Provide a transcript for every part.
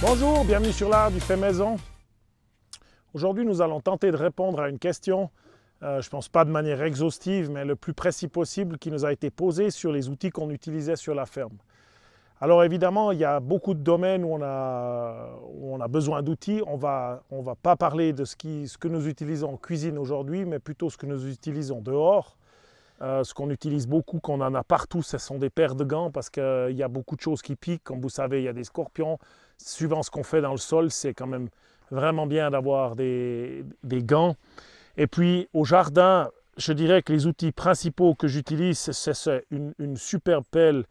Bonjour, bienvenue sur l'art du fait maison. Aujourd'hui, nous allons tenter de répondre à une question, je ne pense pas de manière exhaustive, mais le plus précis possible qui nous a été posée sur les outils qu'on utilisait sur la ferme. Alors évidemment, il y a beaucoup de domaines où on a besoin d'outils. On va pas parler de ce que nous utilisons en cuisine aujourd'hui, mais plutôt ce que nous utilisons dehors. Ce qu'on utilise beaucoup, qu'on en a partout, ce sont des paires de gants parce qu'il y a beaucoup de choses qui piquent. Comme vous savez, il y a des scorpions. Suivant ce qu'on fait dans le sol, c'est quand même vraiment bien d'avoir des gants. Et puis au jardin, je dirais que les outils principaux que j'utilise, c'est une superbe pelle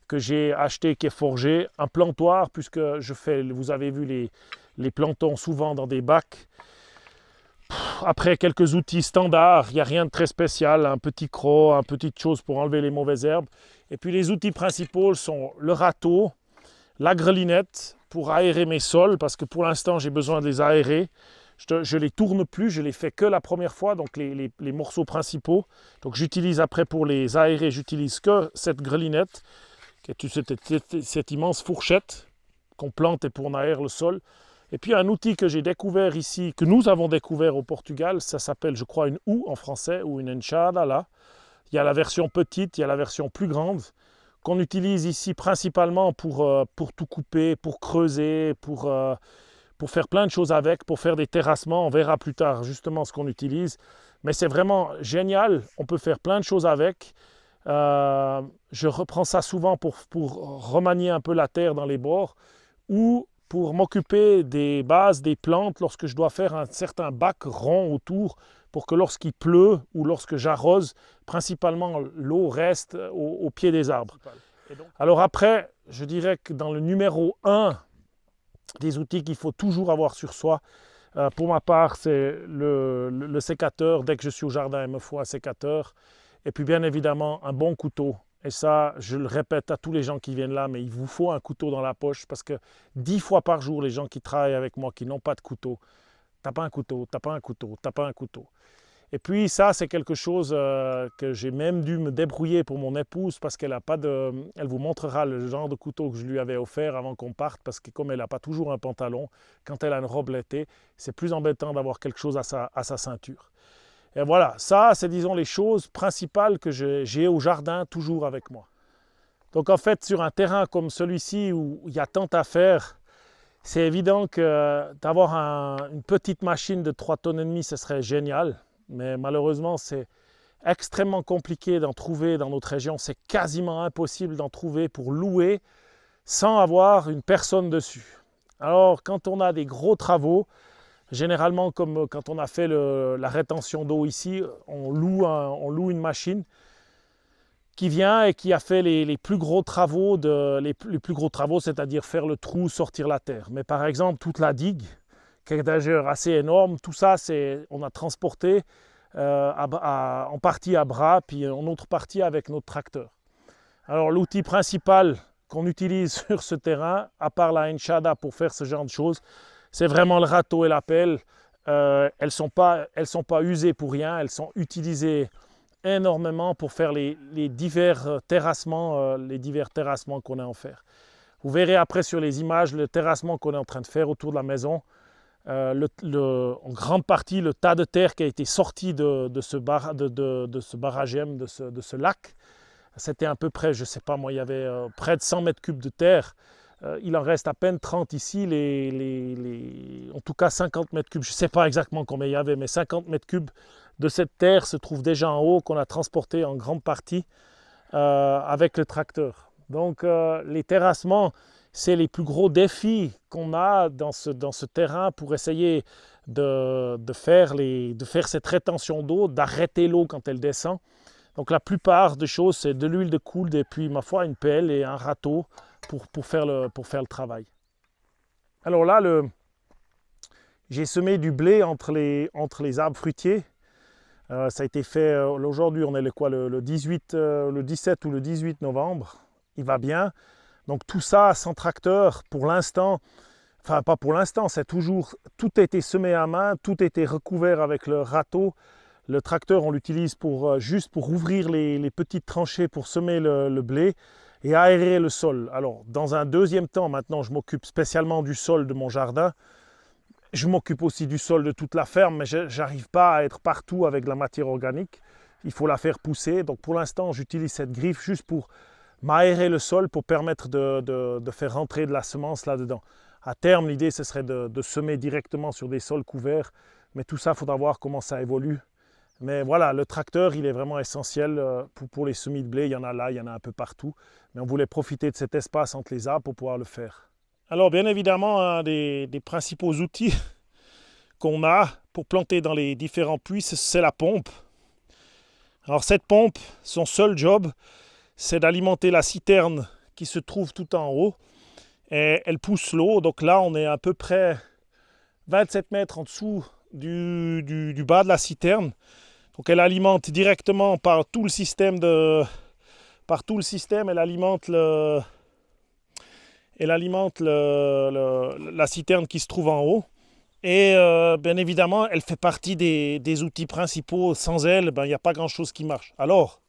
que j'ai acheté, qui est forgée, un plantoir, puisque vous avez vu les plantons souvent dans des bacs. Après, quelques outils standards, il n'y a rien de très spécial, un petit croc, une petite chose pour enlever les mauvaises herbes. Et puis les outils principaux sont le râteau, la grelinette pour aérer mes sols, parce que pour l'instant j'ai besoin de les aérer. Je ne les tourne plus, je les fais que la première fois, donc les morceaux principaux. Donc j'utilise après pour les aérer, j'utilise que cette grelinette, qui est cette immense fourchette qu'on plante et pour on aère le sol. Et puis un outil que j'ai découvert ici, que nous avons découvert au Portugal, ça s'appelle, je crois, une houe en français, ou une enxada là. Il y a la version petite, il y a la version plus grande, qu'on utilise ici principalement pour tout couper, pour creuser, pour faire plein de choses avec, pour faire des terrassements. On verra plus tard justement ce qu'on utilise. Mais c'est vraiment génial, on peut faire plein de choses avec. Je reprends ça souvent pour remanier un peu la terre dans les bords, ou pour m'occuper des bases des plantes lorsque je dois faire un certain bac rond autour pour que lorsqu'il pleut ou lorsque j'arrose, principalement l'eau reste au pied des arbres. Alors après, je dirais que dans le numéro 1 des outils qu'il faut toujours avoir sur soi, pour ma part, c'est le sécateur. Dès que je suis au jardin, il me faut un sécateur. Et puis bien évidemment, un bon couteau. Et ça, je le répète à tous les gens qui viennent là, mais il vous faut un couteau dans la poche parce que 10 fois par jour, les gens qui travaillent avec moi, qui n'ont pas de couteau, t'as pas un couteau, t'as pas un couteau, t'as pas un couteau. Et puis ça, c'est quelque chose que j'ai même dû me débrouiller pour mon épouse parce qu'elle a pas de... Elle vous montrera le genre de couteau que je lui avais offert avant qu'on parte parce que comme elle n'a pas toujours un pantalon, quand elle a une robe l'été, c'est plus embêtant d'avoir quelque chose à sa ceinture. Et voilà, ça, c'est disons les choses principales que j'ai au jardin toujours avec moi. Donc en fait, sur un terrain comme celui-ci où il y a tant à faire, c'est évident que d'avoir une petite machine de 3,5 tonnes, ce serait génial. Mais malheureusement, c'est extrêmement compliqué d'en trouver dans notre région. C'est quasiment impossible d'en trouver pour louer sans avoir une personne dessus. Alors, quand on a des gros travaux, généralement, comme quand on a fait la rétention d'eau ici, on loue une machine qui vient et qui a fait les plus gros travaux, les plus gros travaux, c'est-à-dire faire le trou, sortir la terre. Mais par exemple, toute la digue, qui est d'ailleurs assez énorme, tout ça, on a transporté en partie à bras, puis en autre partie avec notre tracteur. Alors l'outil principal qu'on utilise sur ce terrain, à part la enxada pour faire ce genre de choses, c'est vraiment le râteau et la pelle. Elles ne sont pas usées pour rien, elles sont utilisées énormément pour faire les divers terrassements qu'on a en faire. Vous verrez après sur les images le terrassement qu'on est en train de faire autour de la maison. En grande partie, le tas de terre qui a été sorti de ce barragem, de ce lac, c'était à peu près, je ne sais pas moi, il y avait près de 100 mètres cubes de terre. Il en reste à peine 30 ici, en tout cas 50 mètres cubes, je ne sais pas exactement combien il y avait, mais 50 mètres cubes de cette terre se trouve déjà en haut, qu'on a transporté en grande partie avec le tracteur. Donc les terrassements, c'est les plus gros défis qu'on a dans ce terrain pour essayer de faire cette rétention d'eau, d'arrêter l'eau quand elle descend. Donc la plupart des choses, c'est de l'huile de coude et puis, ma foi, une pelle et un râteau pour faire le travail. Alors là, j'ai semé du blé entre les arbres fruitiers. Ça a été fait, aujourd'hui on est le 17 ou le 18 novembre. Il va bien. Donc tout ça sans tracteur, pour l'instant, enfin pas pour l'instant, tout a été semé à main, tout a été recouvert avec le râteau. Le tracteur, on l'utilise juste pour ouvrir les petites tranchées pour semer le blé. et aérer le sol. Alors, dans un deuxième temps, maintenant, je m'occupe spécialement du sol de mon jardin. Je m'occupe aussi du sol de toute la ferme, mais je n'arrive pas à être partout avec de la matière organique. Il faut la faire pousser. Donc, pour l'instant, j'utilise cette griffe juste pour m'aérer le sol, pour permettre de faire rentrer de la semence là-dedans. À terme, l'idée, ce serait de semer directement sur des sols couverts. Mais tout ça, il faudra voir comment ça évolue. Mais voilà, le tracteur, il est vraiment essentiel pour les semis de blé. Il y en a là, il y en a un peu partout. Mais on voulait profiter de cet espace entre les arbres pour pouvoir le faire. Alors, bien évidemment, un des principaux outils qu'on a pour planter dans les différents puits, c'est la pompe. Alors, cette pompe, son seul job, c'est d'alimenter la citerne qui se trouve tout en haut. Et elle pousse l'eau. Donc là, on est à peu près 27 mètres en dessous du bas de la citerne. Donc elle alimente directement par tout le système elle alimente la citerne qui se trouve en haut. Et bien évidemment, elle fait partie des outils principaux. Sans elle, il n'y a pas grand-chose qui marche. Alors,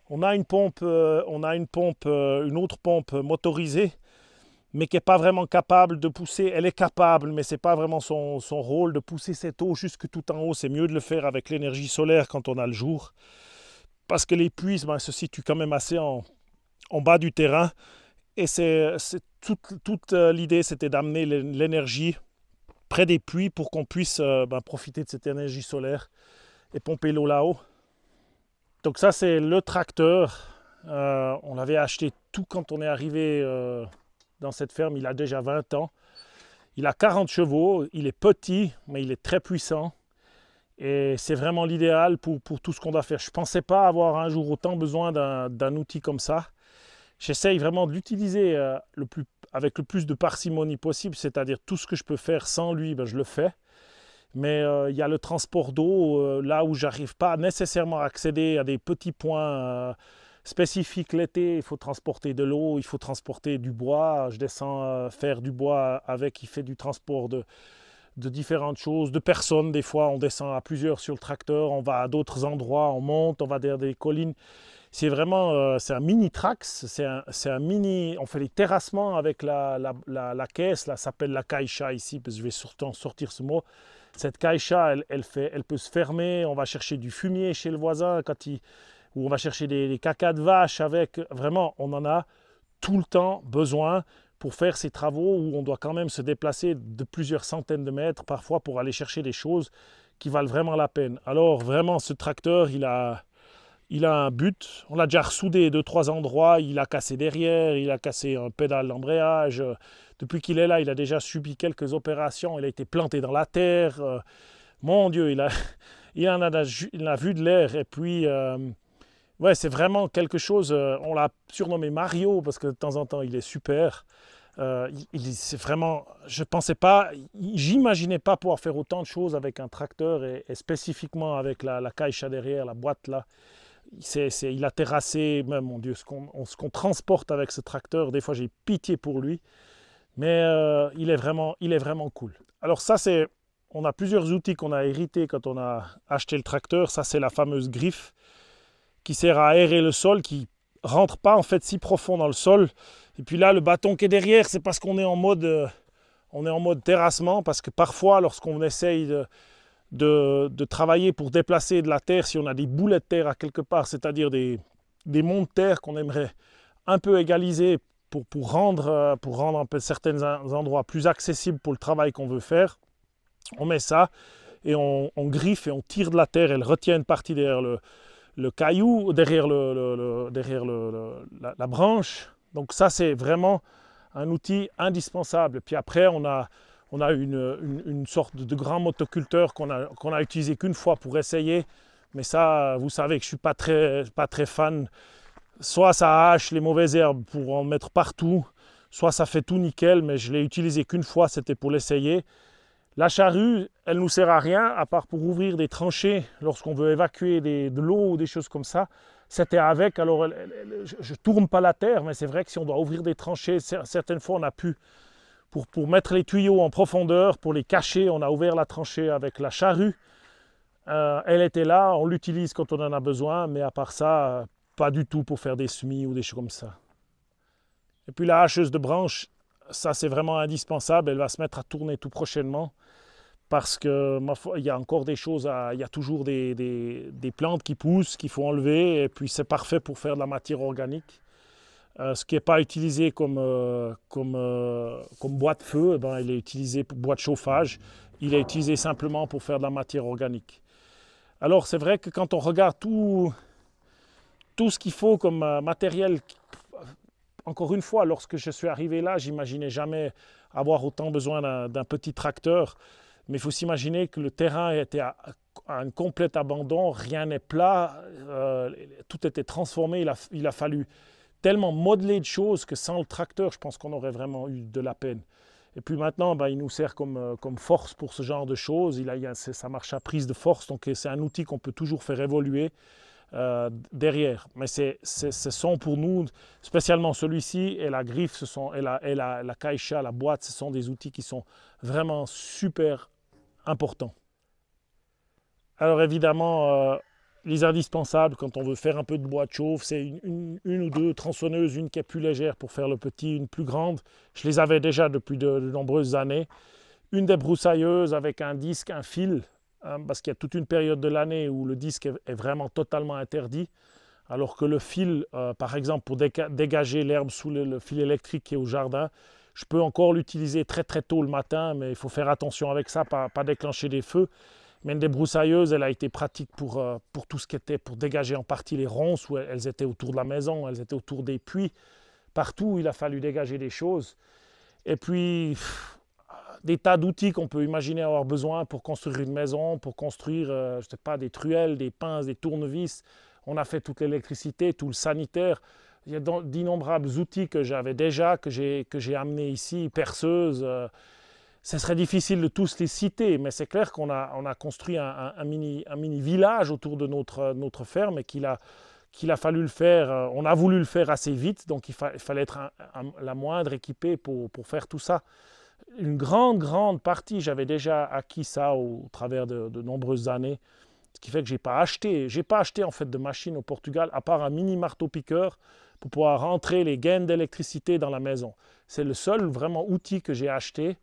on a une autre pompe motorisée, mais qui n'est pas vraiment capable de pousser. Elle est capable, mais ce n'est pas vraiment son rôle de pousser cette eau jusque tout en haut. C'est mieux de le faire avec l'énergie solaire quand on a le jour. Parce que les puits se situent quand même assez en bas du terrain. Et toute l'idée, c'était d'amener l'énergie près des puits pour qu'on puisse profiter de cette énergie solaire et pomper l'eau là-haut. Donc ça, c'est le tracteur. On l'avait acheté tout quand on est arrivé dans cette ferme. Il a déjà 20 ans. Il a 40 chevaux. Il est petit, mais il est très puissant. Et c'est vraiment l'idéal pour tout ce qu'on doit faire. Je ne pensais pas avoir un jour autant besoin d'un outil comme ça. J'essaye vraiment de l'utiliser avec le plus de parcimonie possible. C'est-à-dire tout ce que je peux faire sans lui, je le fais. Mais il y a le transport d'eau, là où je n'arrive pas nécessairement à accéder à des petits points spécifiques l'été. Il faut transporter de l'eau, il faut transporter du bois. Je descends faire du bois avec, il fait du transport de différentes choses, de personnes. Des fois, on descend à plusieurs sur le tracteur, on va à d'autres endroits, on monte, on va derrière des collines. C'est vraiment, c'est un mini trax, c'est un mini, on fait les terrassements avec la caisse, là, ça s'appelle la caixa ici, parce que je vais surtout sortir ce mot. Cette caixa, elle peut se fermer, on va chercher du fumier chez le voisin, ou on va chercher des cacas de vache avec. Vraiment, on en a tout le temps besoin pour faire ces travaux où on doit quand même se déplacer de plusieurs centaines de mètres parfois pour aller chercher des choses qui valent vraiment la peine. Alors vraiment, ce tracteur, il a un but. On l'a déjà ressoudé 2-3 endroits. Il a cassé derrière, il a cassé un pédale d'embrayage. Depuis qu'il est là, il a déjà subi quelques opérations. Il a été planté dans la terre. Mon Dieu, il en a vu de l'air. Et puis, ouais, c'est vraiment quelque chose. On l'a surnommé Mario parce que de temps en temps, il est super. C'est vraiment, je pensais pas, j'imaginais pas pouvoir faire autant de choses avec un tracteur et spécifiquement avec la caixa derrière, la boîte là. Il a terrassé, même, mon Dieu, ce qu'on transporte avec ce tracteur. Des fois, j'ai pitié pour lui. Mais il est vraiment cool. Alors ça, on a plusieurs outils qu'on a hérités quand on a acheté le tracteur. Ça, c'est la fameuse griffe qui sert à aérer le sol, qui rentre pas en fait si profond dans le sol. Et puis là, le bâton qui est derrière, c'est parce qu'on est en mode terrassement, parce que parfois, lorsqu'on essaye de travailler pour déplacer de la terre, si on a des boulets de terre à quelque part, c'est-à-dire des monts de terre qu'on aimerait un peu égaliser pour rendre un peu certains endroits plus accessibles pour le travail qu'on veut faire, on met ça et on griffe et on tire de la terre. Elle retient une partie derrière le caillou, derrière la branche. Donc ça, c'est vraiment un outil indispensable. Puis après, on a une sorte de grand motoculteur qu'on a utilisé qu'une fois pour essayer. Mais ça, vous savez que je ne suis pas très fan. Soit ça hache les mauvaises herbes pour en mettre partout, soit ça fait tout nickel, mais je l'ai utilisé qu'une fois, c'était pour l'essayer. La charrue, elle ne nous sert à rien, à part pour ouvrir des tranchées lorsqu'on veut évacuer de l'eau ou des choses comme ça. C'était avec, alors je ne tourne pas la terre, mais c'est vrai que si on doit ouvrir des tranchées, certaines fois on a pu, pour mettre les tuyaux en profondeur, pour les cacher, on a ouvert la tranchée avec la charrue. Elle était là, on l'utilise quand on en a besoin, mais à part ça, pas du tout pour faire des semis ou des choses comme ça. Et puis la hacheuse de branches, ça c'est vraiment indispensable, elle va se mettre à tourner tout prochainement parce que ma foi, il y a encore des choses, il y a toujours des plantes qui poussent, qu'il faut enlever et puis c'est parfait pour faire de la matière organique. Ce qui n'est pas utilisé comme bois de feu, eh ben, il est utilisé pour bois de chauffage, il est utilisé simplement pour faire de la matière organique. Alors c'est vrai que quand on regarde tout ce qu'il faut comme matériel, encore une fois, lorsque je suis arrivé là, j'imaginais jamais avoir autant besoin d'un petit tracteur. Mais il faut s'imaginer que le terrain était à un complet abandon, rien n'est plat, tout était transformé. Il a fallu tellement modeler de choses que sans le tracteur, je pense qu'on aurait vraiment eu de la peine. Et puis maintenant, il nous sert comme force pour ce genre de choses. Ça marche à prise de force, donc c'est un outil qu'on peut toujours faire évoluer. Derrière, mais ce sont pour nous, spécialement celui-ci et la griffe, et la caïcha, la boîte, ce sont des outils qui sont vraiment super importants. Alors évidemment, les indispensables quand on veut faire un peu de bois de chauffe, c'est une ou deux tronçonneuses, une qui est plus légère pour faire le petit, une plus grande. Je les avais déjà depuis de nombreuses années. Une débroussailleuse avec un disque, un fil, parce qu'il y a toute une période de l'année où le disque est vraiment totalement interdit, alors que le fil, par exemple, pour dégager l'herbe sous le fil électrique qui est au jardin, je peux encore l'utiliser très très tôt le matin, mais il faut faire attention avec ça, pas déclencher des feux. Mais une débroussailleuse, elle a été pratique pour tout ce qui était, pour dégager en partie les ronces, où elles étaient autour de la maison, elles étaient autour des puits, partout il a fallu dégager des choses. Et puis des tas d'outils qu'on peut imaginer avoir besoin pour construire une maison, pour construire, je sais pas, des truelles, des pinces, des tournevis. On a fait toute l'électricité, tout le sanitaire. Il y a d'innombrables outils que j'avais déjà, que j'ai amenés ici, perceuses. Ce serait difficile de tous les citer, mais c'est clair qu'on a construit un mini village autour de notre ferme et qu'il a fallu le faire. On a voulu le faire assez vite, donc il fallait être la moindre équipée pour faire tout ça. Une grande partie, j'avais déjà acquis ça au travers de nombreuses années, ce qui fait que je n'ai pas acheté. J'ai pas acheté en fait de machine au Portugal, à part un mini marteau-piqueur pour pouvoir rentrer les gaines d'électricité dans la maison. C'est le seul vraiment outil que j'ai acheté.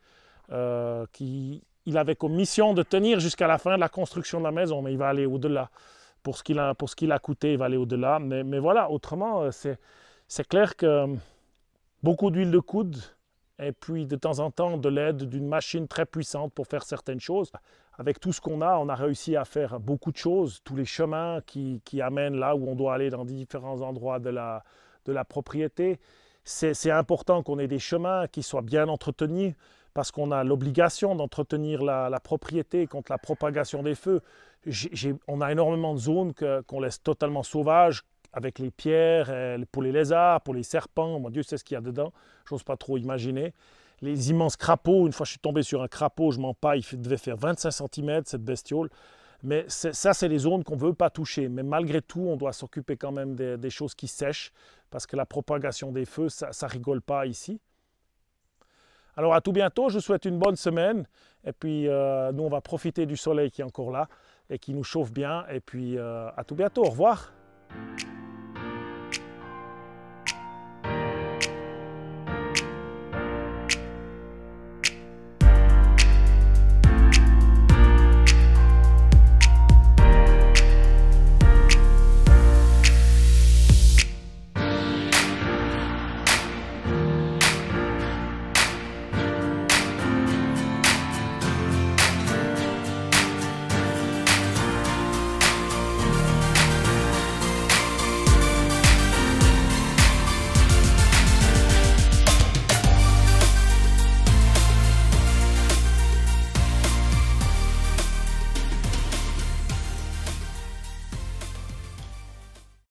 Il avait comme mission de tenir jusqu'à la fin de la construction de la maison, mais il va aller au-delà. Pour ce qu'il a coûté, il va aller au-delà. Mais voilà, autrement, c'est clair que beaucoup d'huile de coude, et puis de temps en temps de l'aide d'une machine très puissante pour faire certaines choses. Avec tout ce qu'on a, on a réussi à faire beaucoup de choses, tous les chemins qui amènent là où on doit aller dans différents endroits de la propriété. C'est important qu'on ait des chemins qui soient bien entretenus parce qu'on a l'obligation d'entretenir la propriété contre la propagation des feux. On a énormément de zones qu'on laisse totalement sauvages, avec les pierres, pour les lézards, pour les serpents, mon Dieu sait ce qu'il y a dedans, j'ose pas trop imaginer. Les immenses crapauds, une fois je suis tombé sur un crapaud, je m'en paille, il devait faire 25 cm cette bestiole. Mais ça, c'est les zones qu'on ne veut pas toucher. Mais malgré tout, on doit s'occuper quand même des choses qui sèchent, parce que la propagation des feux, ça ne rigole pas ici. Alors à tout bientôt, je vous souhaite une bonne semaine. Et puis nous, on va profiter du soleil qui est encore là et qui nous chauffe bien. Et puis à tout bientôt, au revoir.